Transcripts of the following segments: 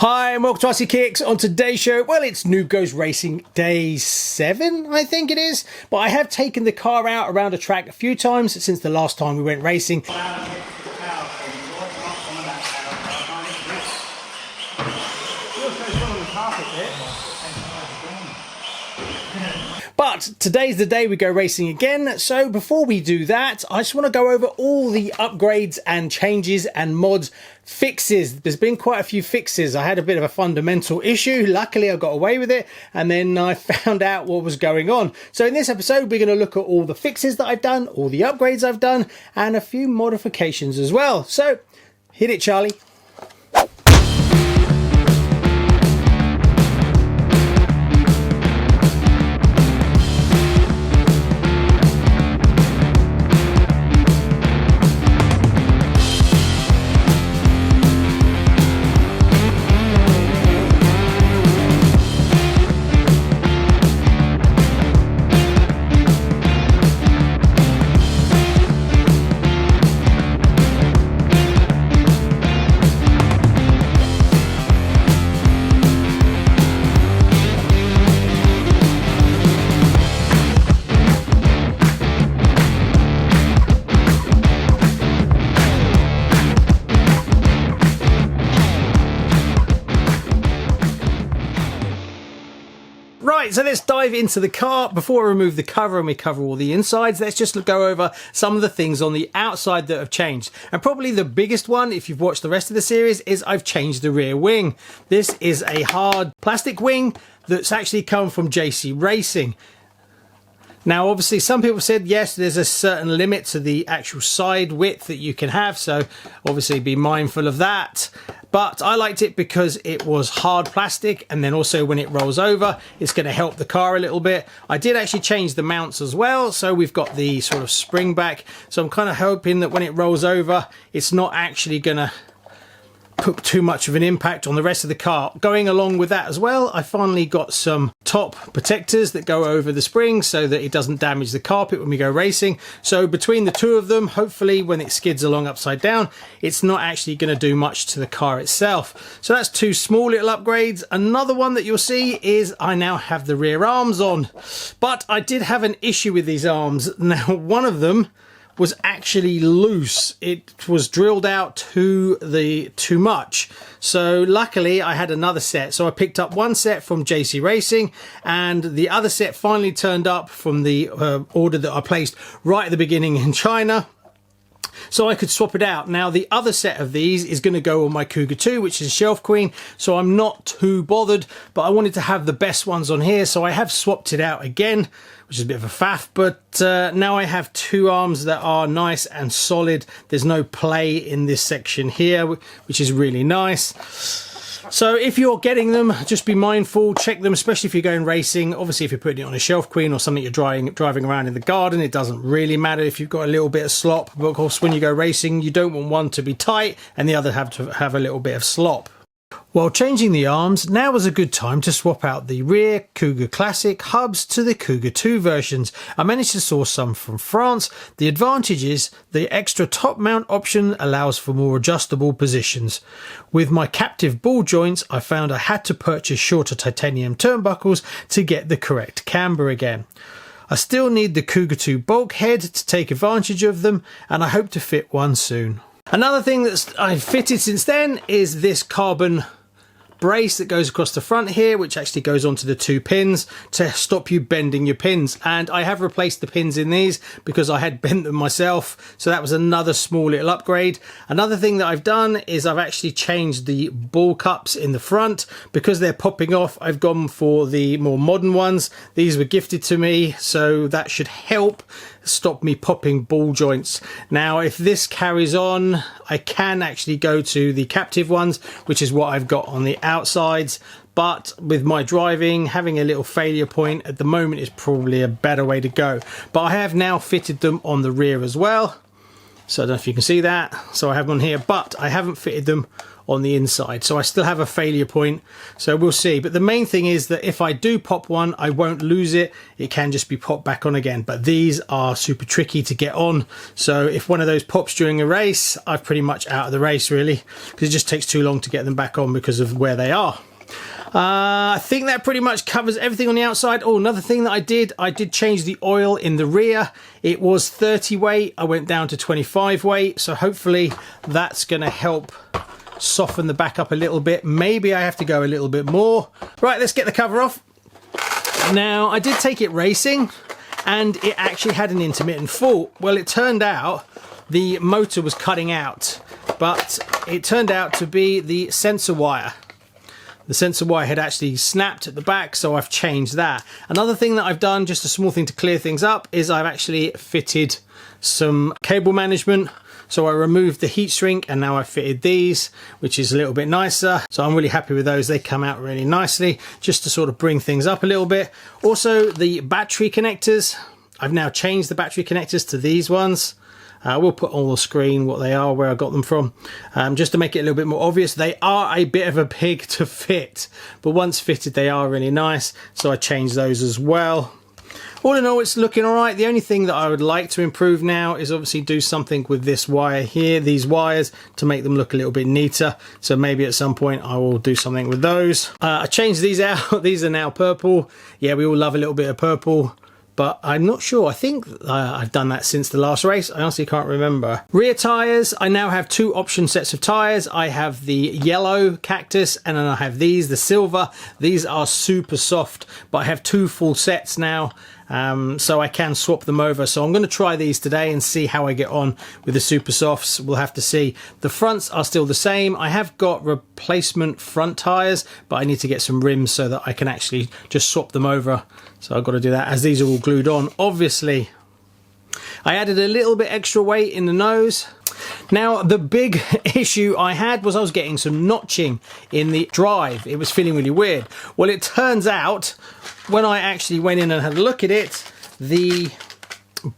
Hi and welcome to RCKicks. On today's show, well, it's Noob Goes Racing Day 7, I think it is. But I have taken the car out around a track a few times since the last time we went racing. But today's the day we go racing again, so before we do that, I just want to go over all the upgrades and changes and mods fixes. There's been quite a few fixes. I had a bit of a fundamental issue. Luckily, I got away with it, and then I found out what was going on. So in this episode, we're going to look at all the fixes that I've done, all the upgrades I've done, and a few modifications as well. So hit it, Charlie. Right, so let's dive into the car. Before I remove the cover and we cover all the insides, let's just go over some of the things on the outside that have changed. And probably the biggest one, if you've watched the rest of the series, is I've changed the rear wing. This is a hard plastic wing that's actually come from JC Racing. Now, obviously, some people said, yes, there's a certain limit to the actual side width that you can have, so obviously be mindful of that. But I liked it because it was hard plastic, and then also when it rolls over, it's going to help the car a little bit. I did actually change the mounts as well, so we've got the sort of spring back. So I'm kind of hoping that when it rolls over, it's not actually going to put too much of an impact on the rest of the car. Going along with that as well, I finally got some top protectors that go over the springs so that it doesn't damage the carpet when we go racing. So between the two of them, hopefully when it skids along upside down, it's not actually going to do much to the car itself. So that's two small little upgrades. Another one that you'll see is I now have the rear arms on, but I did have an issue with these arms. Now, one of them was actually loose. It was drilled out too much. So luckily I had another set. So I picked up one set from JC Racing, and the other set finally turned up from the order that I placed right at the beginning in China. So I could swap it out. Now the other set of these is going to go on my Cougar 2, which is Shelf Queen, so I'm not too bothered, but I wanted to have the best ones on here, so I have swapped it out again, which is a bit of a faff, but now I have two arms that are nice and solid. There's no play in this section here, which is really nice. So if you're getting them, just be mindful, check them, especially if you're going racing. Obviously, if you're putting it on a Shelf Queen or something you're driving around in the garden, it doesn't really matter if you've got a little bit of slop. But of course, when you go racing, you don't want one to be tight and the other have to have a little bit of slop. While changing the arms, now was a good time to swap out the rear Cougar Classic hubs to the Cougar 2 versions. I managed to source some from France. The advantage is the extra top mount option allows for more adjustable positions. With my captive ball joints, I found I had to purchase shorter titanium turnbuckles to get the correct camber again. I still need the Cougar 2 bulkhead to take advantage of them, and I hope to fit one soon. Another thing that I've fitted since then is this carbon brace that goes across the front here, which actually goes onto the two pins to stop you bending your pins. And I have replaced the pins in these because I had bent them myself, so that was another small little upgrade. Another thing that I've done is I've actually changed the ball cups in the front. Because they're popping off, I've gone for the more modern ones. These were gifted to me, so that should help stop me popping ball joints. Now, if this carries on, I can actually go to the captive ones, which is what I've got on the outsides. But with my driving, having a little failure point at the moment is probably a better way to go. But I have now fitted them on the rear as well. So I don't know if you can see that. So I have them on here, but I haven't fitted them on the inside. So I still have a failure point, so we'll see. But the main thing is that if I do pop one, I won't lose it. It can just be popped back on again. But these are super tricky to get on. So if one of those pops during a race, I'm pretty much out of the race really, because it just takes too long to get them back on because of where they are. I think that pretty much covers everything on the outside. Oh, another thing that I did change the oil in the rear. It was 30 weight. I went down to 25 weight. So hopefully that's going to help soften the back up a little bit. Maybe I have to go a little bit more. Right, let's get the cover off. Now, I did take it racing and it actually had an intermittent fault. Well, it turned out the motor was cutting out, but it turned out to be the sensor wire. The sensor wire had actually snapped at the back, so I've changed that. Another thing that I've done, just a small thing to clear things up, is I've actually fitted some cable management. So I removed the heat shrink and now I've fitted these, which is a little bit nicer. So I'm really happy with those. They come out really nicely, just to sort of bring things up a little bit. Also, the battery connectors, I've now changed the battery connectors to these ones. We'll put on the screen what they are, where I got them from, just to make it a little bit more obvious. They are a bit of a pig to fit, but once fitted they are really nice, so I changed those as well. All in all, it's looking all right. The only thing that I would like to improve now is obviously do something with this wire here, these wires, to make them look a little bit neater. So maybe at some point I will do something with those. I changed these out. These are now purple. Yeah, we all love a little bit of purple. But I'm not sure. I think I've done that since the last race. I honestly can't remember. Rear tyres. I now have two option sets of tyres. I have the yellow cactus and then I have these, the silver. These are super soft, but I have two full sets now. So I can swap them over. So I'm going to try these today and see how I get on with the super softs. We'll have to see. The fronts are still the same. I have got replacement front tyres, but I need to get some rims so that I can actually just swap them over. So I've got to do that as these are all glued on. Obviously, I added a little bit extra weight in the nose. Now, the big issue I had was I was getting some notching in the drive. It was feeling really weird. Well, it turns out when I actually went in and had a look at it, the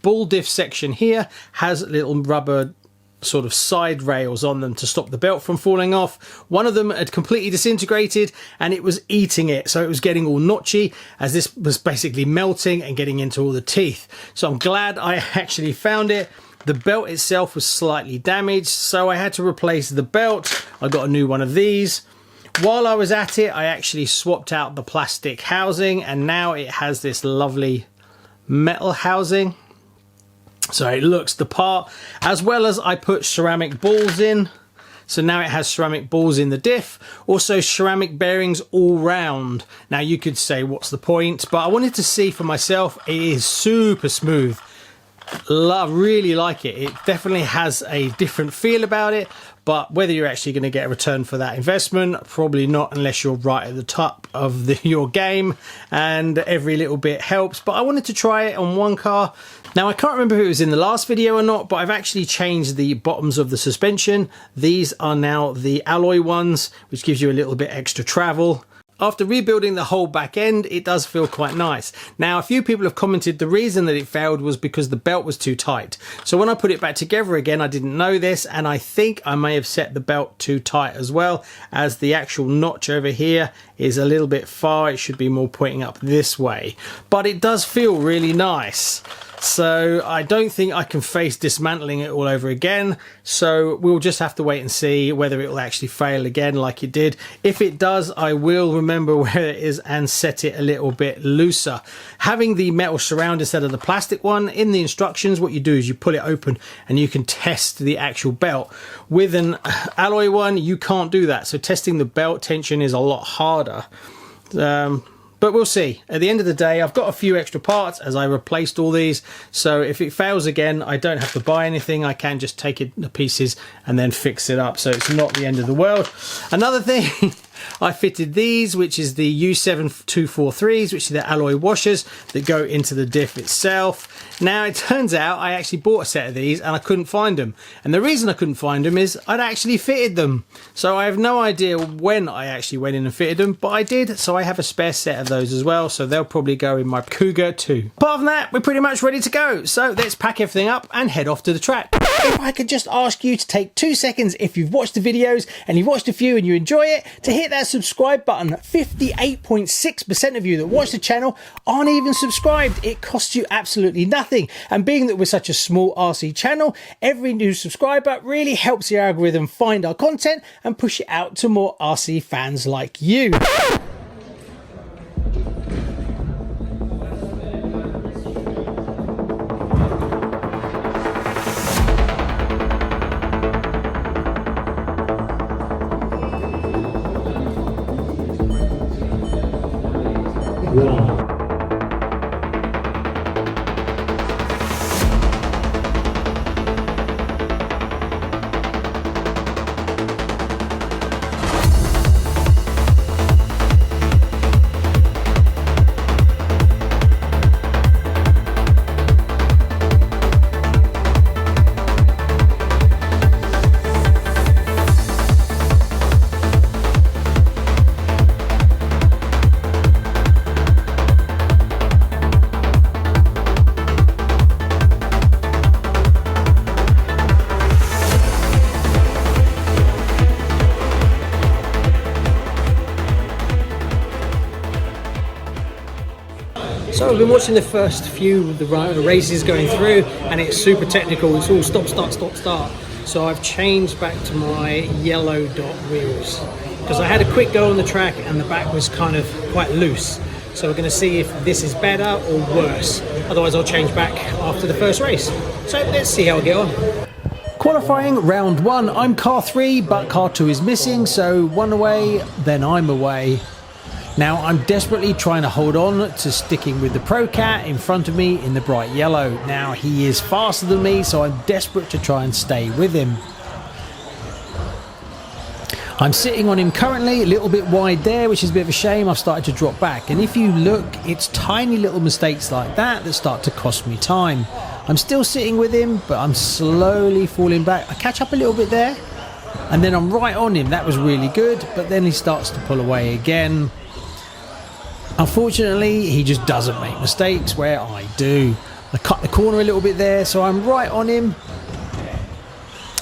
ball diff section here has little rubber sort of side rails on them to stop the belt from falling off. One of them had completely disintegrated and it was eating it, so it was getting all notchy as this was basically melting and getting into all the teeth. So I'm glad I actually found it. The belt itself was slightly damaged, so I had to replace the belt. I got a new one of these. While I was at it, I actually swapped out the plastic housing and now it has this lovely metal housing. So it looks the part, as well as I put ceramic balls in. So now it has ceramic balls in the diff, also ceramic bearings all round. Now you could say, what's the point? But I wanted to see for myself, it is super smooth. Really like it. It definitely has a different feel about it, but whether you're actually going to get a return for that investment, probably not unless you're right at the top of your game and every little bit helps. But I wanted to try it on one car. Now, I can't remember if it was in the last video or not, but I've actually changed the bottoms of the suspension. These are now the alloy ones, which gives you a little bit extra travel. After rebuilding the whole back end, it does feel quite nice. Now, a few people have commented the reason that it failed was because the belt was too tight. So when I put it back together again, I didn't know this, and I think I may have set the belt too tight as well, as the actual notch over here is a little bit far. It should be more pointing up this way, but it does feel really nice. So I don't think I can face dismantling it all over again. So we'll just have to wait and see whether it will actually fail again like it did. If it does, I will remember where it is and set it a little bit looser. Having the metal surround instead of the plastic one, in the instructions, what you do is you pull it open and you can test the actual belt. With an alloy one, you can't do that. So testing the belt tension is a lot harder. But we'll see. At the end of the day, I've got a few extra parts as I replaced all these. So if it fails again, I don't have to buy anything. I can just take it to pieces and then fix it up. So it's not the end of the world. Another thing, I fitted these, which is the U7243s, which are the alloy washers that go into the diff itself. Now, it turns out I actually bought a set of these and I couldn't find them. And the reason I couldn't find them is I'd actually fitted them. So I have no idea when I actually went in and fitted them, but I did. So I have a spare set of those as well. So they'll probably go in my Cougar too. Apart from that, we're pretty much ready to go. So let's pack everything up and head off to the track. if I could just ask you to take 2 seconds, if you've watched the videos and you've watched a few and you enjoy it, to hit that subscribe button. 58.6% of you that watch the channel aren't even subscribed. It costs you absolutely nothing. And being that we're such a small RC channel, every new subscriber really helps the algorithm find our content and push it out to more RC fans like you. So I've been watching the first few of the races going through, and it's super technical. It's all stop, start, stop, start. So I've changed back to my yellow dot wheels because I had a quick go on the track and the back was kind of quite loose. So we're going to see if this is better or worse. Otherwise I'll change back after the first race. So let's see how I get on. Qualifying round 1, I'm car 3, but car 2 is missing, so 1 away, then I'm away. Now I'm desperately trying to hold on to sticking with the Pro Cat in front of me in the bright yellow. Now he is faster than me, so I'm desperate to try and stay with him. I'm sitting on him currently, a little bit wide there, which is a bit of a shame. I've started to drop back, and if you look, it's tiny little mistakes like that start to cost me time. I'm still sitting with him, but I'm slowly falling back. I catch up a little bit there, and then I'm right on him. That was really good, but then he starts to pull away again. Unfortunately, he just doesn't make mistakes where I do. I cut the corner a little bit there, so I'm right on him.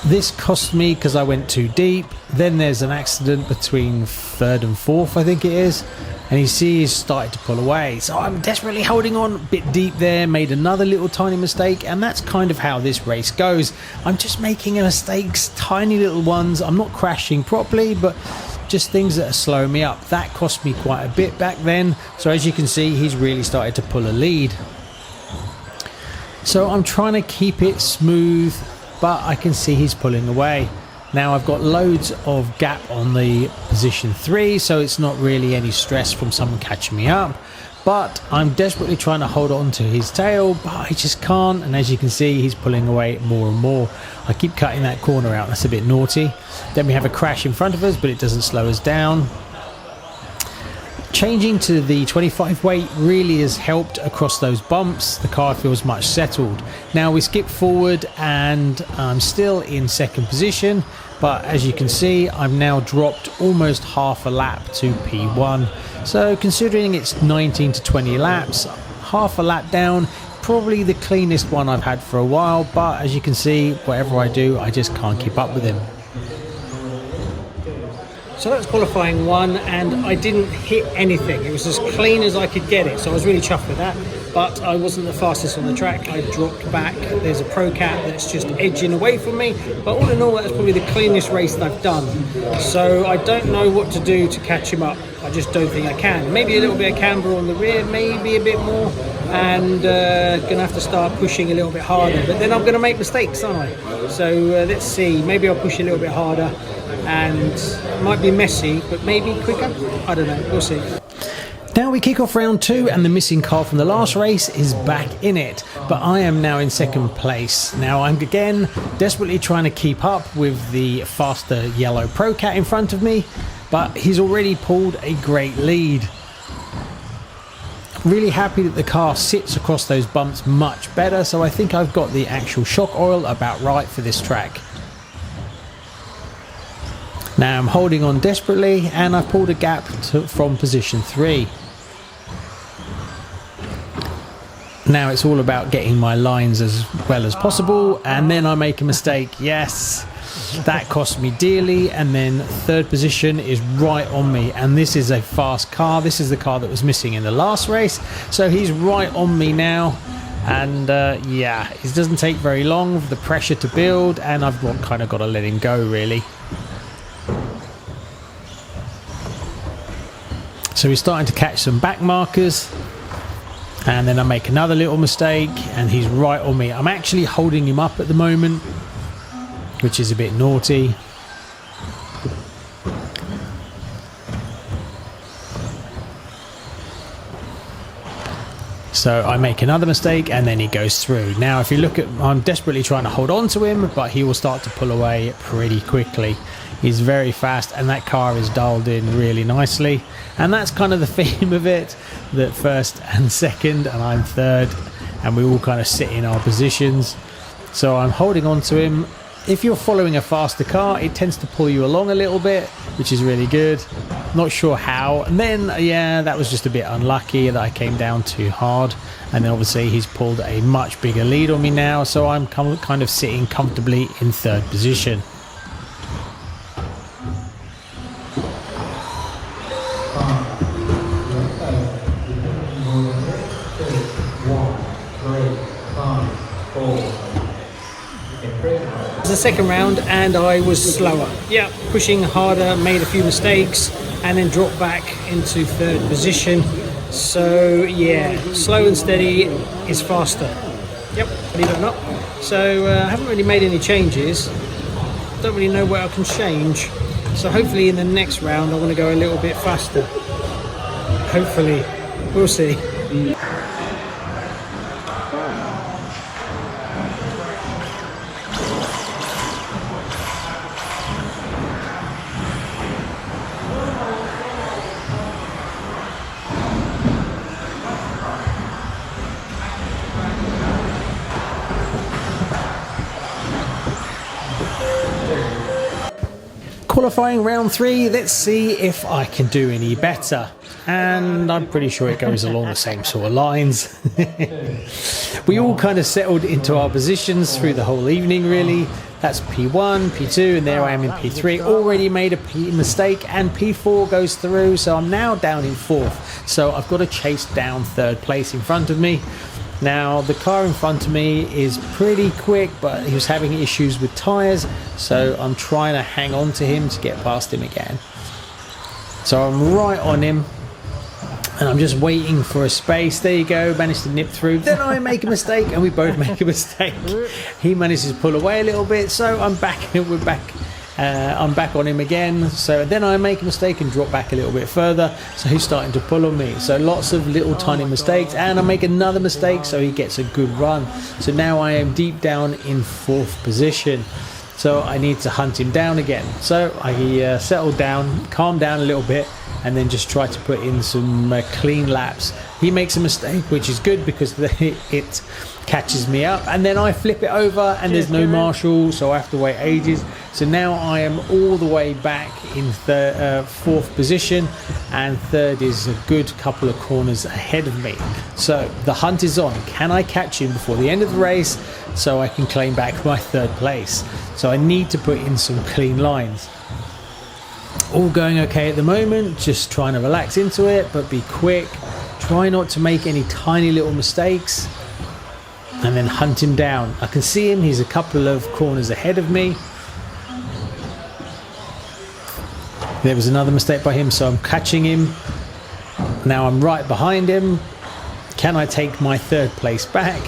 This cost me because I went too deep. Then there's an accident between 3rd and 4th, I think it is. And you see he's started to pull away. So I'm desperately holding on a bit deep there, made another little tiny mistake, and that's kind of how this race goes. I'm just making mistakes, tiny little ones. I'm not crashing properly, but just things that are slowing me up. That cost me quite a bit back then. So as you can see, he's really started to pull a lead. So I'm trying to keep it smooth, but I can see he's pulling away. Now I've got loads of gap on the position 3, so it's not really any stress from someone catching me up. But I'm desperately trying to hold on to his tail, but I just can't. And as you can see, he's pulling away more and more. I keep cutting that corner out. That's a bit naughty. Then we have a crash in front of us, but it doesn't slow us down. Changing to the 25 weight really has helped across those bumps. The car feels much settled. Now we skip forward and I'm still in 2nd position, but as you can see, I've now dropped almost half a lap to P1. So considering it's 19 to 20 laps, half a lap down, probably the cleanest one I've had for a while, but as you can see, whatever I do, I just can't keep up with him. So that's qualifying 1, and I didn't hit anything. It was as clean as I could get it, so I was really chuffed with that. But I wasn't the fastest on the track. I dropped back. There's a Pro Cat that's just edging away from me. But all in all, that's probably the cleanest race that I've done. So I don't know what to do to catch him up. I just don't think I can. Maybe a little bit of camber on the rear, maybe a bit more. And gonna have to start pushing a little bit harder. But then I'm gonna make mistakes, aren't I? So let's see. Maybe I'll push a little bit harder. And it might be messy, but maybe quicker. I don't know. We'll see. Now we kick off round 2, and the missing car from the last race is back in it, but I am now in 2nd place. Now I'm again desperately trying to keep up with the faster yellow Pro Cat in front of me, but he's already pulled a great lead. Really happy that the car sits across those bumps much better, so I think I've got the actual shock oil about right for this track. Now I'm holding on desperately, and I've pulled a gap from position 3. Now it's all about getting my lines as well as possible, and then I make a mistake. Yes, that cost me dearly, and then third position is right on me, and this is a fast car. This is the car that was missing in the last race, so he's right on me now. And yeah, it doesn't take very long for the pressure to build, and I've kind of got to let him go really. So he's starting to catch some back markers, and then I make another little mistake and he's right on me. I'm actually holding him up at the moment, which is a bit naughty. So I make another mistake and then he goes through. Now if you look at, I'm desperately trying to hold on to him, but he will start to pull away pretty quickly. He's very fast, and that car is dialed in really nicely. And that's kind of the theme of it, that first and second, and I'm third, and we all kind of sit in our positions. So I'm holding on to him. If you're following a faster car, it tends to pull you along a little bit, which is really good. Not sure how. And then, yeah, that was just a bit unlucky that I came down too hard. And then obviously he's pulled a much bigger lead on me now, so I'm kind of sitting comfortably in third position. The second round, and I was slower. Yeah, pushing harder, made a few mistakes, and then dropped back into third position. So yeah, slow and steady is faster. Yep, believe it or not. So I haven't really made any changes. Don't really know where I can change. So hopefully in the next round I want to go a little bit faster. Hopefully, we'll see. Qualifying round 3, let's see if I can do any better. And I'm pretty sure it goes along the same sort of lines. We all kind of settled into our positions through the whole evening really. That's P1, P2, and there I am in P3. Already made a P mistake, and P4 goes through, so I'm now down in 4th. So I've got to chase down 3rd place in front of me. Now the car in front of me is pretty quick, but he was having issues with tyres, so I'm trying to hang on to him to get past him again. So I'm right on him, and I'm just waiting for a space. There you go, managed to nip through. Then I make a mistake, and we both make a mistake. He manages to pull away a little bit, so I'm back. I'm back on him again. So then I make a mistake and drop back a little bit further, so he's starting to pull on me. So lots of little tiny mistakes, and I make another mistake, so he gets a good run. So now I am deep down in 4th position, so I need to hunt him down again. So I settled down, calmed down a little bit, and then just try to put in some clean laps. He makes a mistake, which is good because it catches me up, and then I flip it over and there's no marshal, so I have to wait ages. So now I am all the way back in 4th position, and 3rd is a good couple of corners ahead of me. So the hunt is on. Can I catch him before the end of the race so I can claim back my 3rd place? So I need to put in some clean lines. All going okay at the moment, just trying to relax into it, but be quick. Try not to make any tiny little mistakes, and then hunt him down. I can see him, he's a couple of corners ahead of me. There was another mistake by him, so I'm catching him. Now I'm right behind him. Can I take my 3rd place back?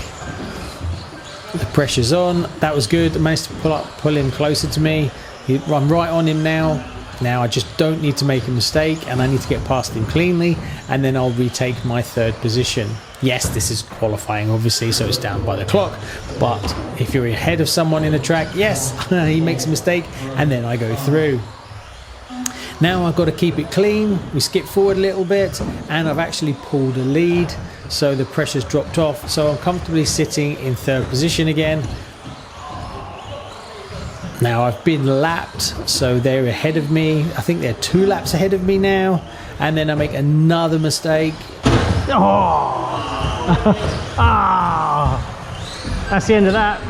The pressure's on. That was good. I managed to pull him closer to me. I'm right on him now. Now I just don't need to make a mistake, and I need to get past him cleanly, and then I'll retake my 3rd position. Yes, this is qualifying obviously, so it's down by the clock, but if you're ahead of someone in a track, yes, he makes a mistake and then I go through. Now I've got to keep it clean. We skip forward a little bit, and I've actually pulled a lead, so the pressure's dropped off, so I'm comfortably sitting in 3rd position again. Now I've been lapped, so they're ahead of me. I think they're 2 laps ahead of me now, and then I make another mistake, That's the end of that.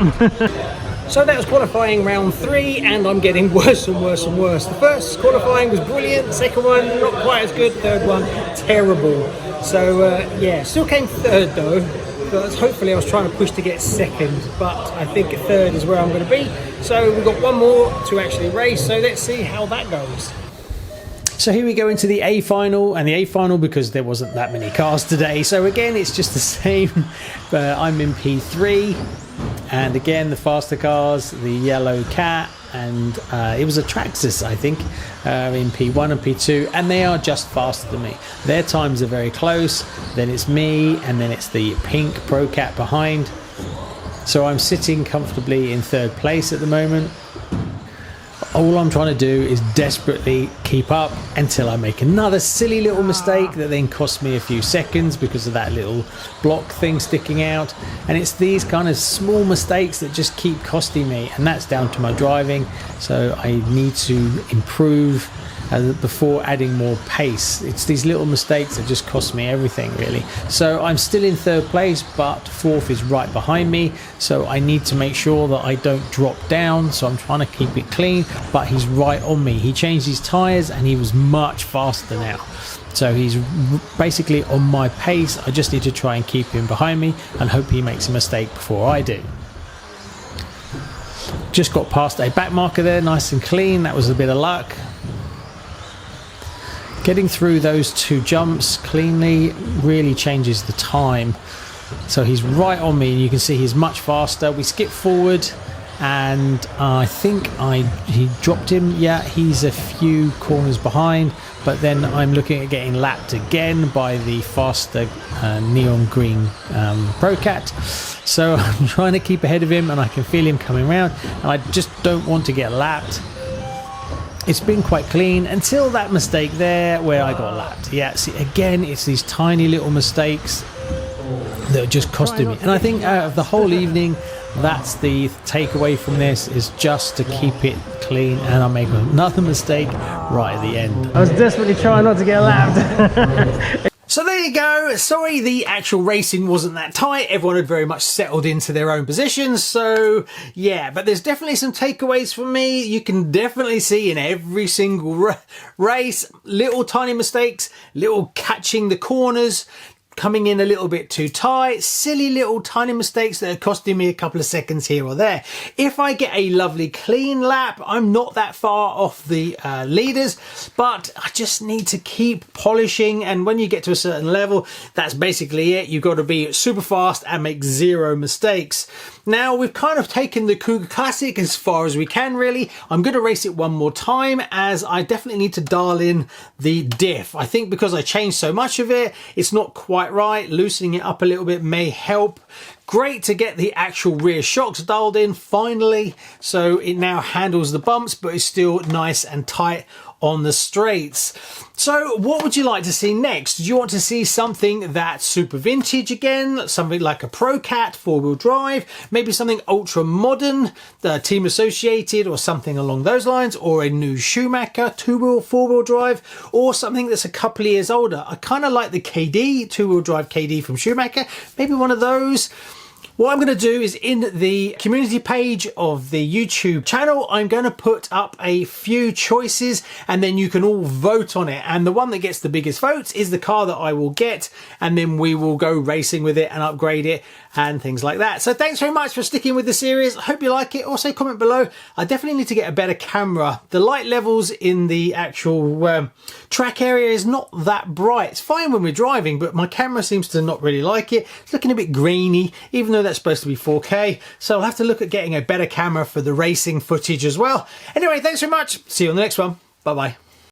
So that was qualifying round 3, and I'm getting worse and worse and worse. The first qualifying was brilliant, the second one not quite as good, third one terrible. So yeah, still came third though, but hopefully I was trying to push to get second, but I think third is where I'm going to be. So we've got one more to actually race, so let's see how that goes. So here we go into the A final, and the A final because there wasn't that many cars today. So again, it's just the same. I'm in P3, and again the faster cars, the yellow cat, and it was a Traxxas, I think, in P1 and P2, and they are just faster than me. Their times are very close. Then it's me, and then it's the pink Pro Cat behind. So I'm sitting comfortably in third place at the moment. All I'm trying to do is desperately keep up until I make another silly little mistake that then costs me a few seconds because of that little block thing sticking out. And it's these kind of small mistakes that just keep costing me, and that's down to my driving. So I need to improve before adding more pace. It's these little mistakes that just cost me everything, really. So I'm still in third place, but fourth is right behind me, so I need to make sure that I don't drop down. So I'm trying to keep it clean, but he's right on me. He changed his tires and he was much faster now, so he's basically on my pace. I just need to try and keep him behind me and hope he makes a mistake before I do. Just got past a back marker there, nice and clean. That was a bit of luck. Getting through those two jumps cleanly really changes the time. So he's right on me, and you can see he's much faster. We skip forward, and I think he dropped him. Yeah, he's a few corners behind, but then I'm looking at getting lapped again by the faster neon green Pro Cat. So I'm trying to keep ahead of him, and I can feel him coming around, and I just don't want to get lapped. It's been quite clean until that mistake there where I got lapped. Yeah, see, again, it's these tiny little mistakes that are just costing me. And I think out of the whole evening, that's the takeaway from this, is just to keep it clean, and I'll make another mistake right at the end. I was desperately trying not to get lapped. So there you go. Sorry the actual racing wasn't that tight. Everyone had very much settled into their own positions. So yeah, but there's definitely some takeaways for me. You can definitely see in every single race, little tiny mistakes, little catching the corners, coming in a little bit too tight, silly little tiny mistakes that are costing me a couple of seconds here or there. If I get a lovely clean lap, I'm not that far off the leaders, but I just need to keep polishing, and when you get to a certain level, that's basically it. You've got to be super fast and make zero mistakes. Now we've kind of taken the Cougar Classic as far as we can, really. I'm going to race it one more time, as I definitely need to dial in the diff. I think because I changed so much of it, it's not quite right. Loosening it up a little bit may help. Great to get the actual rear shocks dialed in finally, so it now handles the bumps but is still nice and tight on the straights. So what would you like to see next? Do you want to see something that's super vintage again, something like a Pro Cat 4-wheel drive, maybe something ultra modern, the team associated or something along those lines, or a new Schumacher 2-wheel 4-wheel drive, or something that's a couple of years older? I kind of like the KD 2-wheel drive KD from Schumacher, maybe one of those. What I'm going to do is, in the community page of the YouTube channel, I'm going to put up a few choices, and then you can all vote on it. And the one that gets the biggest votes is the car that I will get, and then we will go racing with it and upgrade it and things like that. So thanks very much for sticking with the series. I hope you like it. Also comment below. I definitely need to get a better camera. The light levels in the actual track area is not that bright. It's fine when we're driving, but my camera seems to not really like it. It's looking a bit grainy, even though that's supposed to be 4K. So I'll have to look at getting a better camera for the racing footage as well. Anyway, thanks very much. See you on the next one. Bye bye.